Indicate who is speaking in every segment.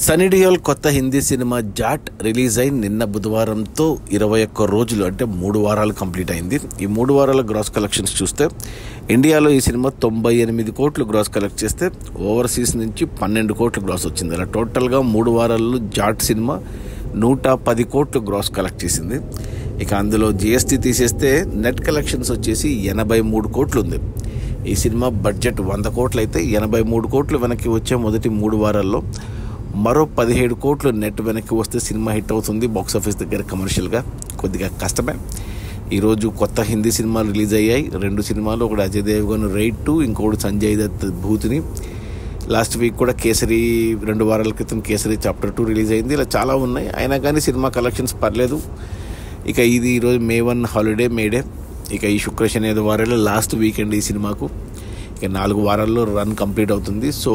Speaker 1: సన్నీ డియోల్ కొత్త Hindi cinema Jat release అయి నిన్న బుధవారంతో 21 రోజులు అంటే 3 వారాలు కంప్లీట్ అయింది. ఈ 3 వారాల గ్రాస్ కలెక్షన్స్ చూస్తే ఇండియాలో ఈ సినిమా 98 కోట్లు గ్రాస్ కలెక్ట్ చేస్తే ఓవర్సీస్ నుంచి 12 కోట్లు గ్రాస్ వచ్చింది. అలా టోటల్గా 3 వారాల్లో జాట్ సినిమా 110 కోట్లు గ్రాస్ కలెక్ట్ చేసింది. ఇక అందులో జిఎస్టీ తీసేస్తే నెట్ కలెక్షన్స్ వచ్చేసి 83 కోట్లు ఉంది. ఈ సినిమా బడ్జెట్ 100 కోట్లు అయితే 83 కోట్లు వెనక్కి వచ్చే మొదటి 3 వారాల్లో మరో 17 కోట్లు నెట్ వెనక్కి వస్తే సినిమా హిట్ అవుతుంది. బాక్సాఫీస్ దగ్గర కమర్షియల్గా కొద్దిగా కష్టమే. ఈరోజు కొత్త హిందీ సినిమాలు రిలీజ్ అయ్యాయి. 2 సినిమాలు, ఒకటి అజయ్ దేవగన్ రైడ్ 2, ఇంకొకటి సంజయ్ దత్ భూతిని. లాస్ట్ వీక్ కూడా కేసరి 2 వారాల క్రితం కేసరి చాప్టర్ 2 రిలీజ్ అయింది. ఇలా చాలా ఉన్నాయి. అయినా కానీ సినిమా కలెక్షన్స్ పర్లేదు. ఇక ఇది ఈరోజు May 1 హాలిడే, మేడే. ఇక ఈ శుక్ర శని వారాల్లో లాస్ట్ వీకెండ్ ఈ సినిమాకు. ఇక 4 వారాల్లో రన్ కంప్లీట్ అవుతుంది. సో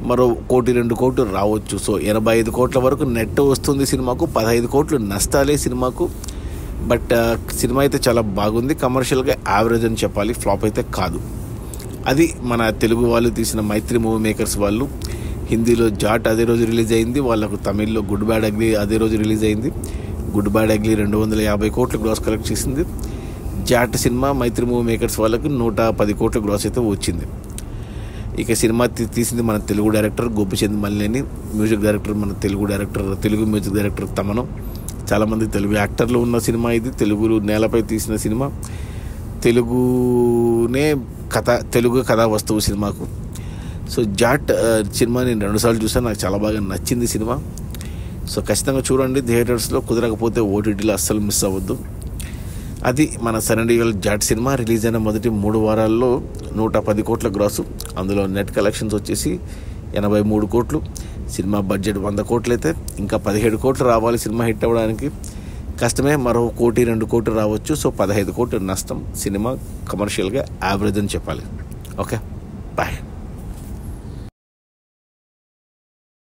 Speaker 1: మరో 1-2 కోట్లు రావచ్చు. సో 85 కోట్ల వరకు నెట్ వస్తుంది సినిమాకు. 15 కోట్లు నష్టాలే సినిమాకు. బట్ సినిమా అయితే చాలా బాగుంది. కమర్షియల్గా యావరేజ్ అని చెప్పాలి, ఫ్లాప్ అయితే కాదు. అది మన తెలుగు వాళ్ళు తీసిన మైత్రి మూవీ మేకర్స్ వాళ్ళు. హిందీలో జాట్ అదే రోజు రిలీజ్ అయింది. వాళ్ళకు తమిళ్లో గుడ్ బ్యాడ్ అగ్లీ అదే రోజు రిలీజ్ అయింది. గుడ్ బ్యాడ్ అగ్లీ 250 కోట్లు గ్రాస్ కలెక్ట్ చేసింది. జాట్ సినిమా మైత్రి మూవీ మేకర్స్ వాళ్ళకు 110 కోట్ల గ్రాస్ అయితే వచ్చింది. ఇక సినిమా తీసింది మన Telugu director Gopichand Malineni, music director మన తెలుగు మ్యూజిక్ డైరెక్టర్ తమను. చాలామంది తెలుగు యాక్టర్లు ఉన్న సినిమా ఇది. తెలుగు నేలపై తీసిన సినిమా, తెలుగు కథా వస్తువు సినిమాకు. సో జాట్ సినిమా నేను 2 సార్లు చూసాను. నాకు చాలా బాగా నచ్చింది సినిమా. సో ఖచ్చితంగా చూడండి థియేటర్స్లో. కుదరకపోతే ఓటీటీలో అస్సలు మిస్ అవ్వద్దు. అది మన సన్నీ డియోల్ జాట్ సినిమా. రిలీజ్ అయిన మొదటి 3 వారాల్లో 110 కోట్ల గ్రాసు. అందులో నెట్ కలెక్షన్స్ వచ్చేసి 83 కోట్లు. సినిమా బడ్జెట్ 100 కోట్లు అయితే ఇంకా 17 కోట్లు రావాలి సినిమా హిట్ అవ్వడానికి. కష్టమే. మరో 1-2 కోట్లు రావచ్చు. సో 15 కోట్లు నష్టం. సినిమా కమర్షియల్గా యావరేజ్ అని చెప్పాలి. Okay, bye.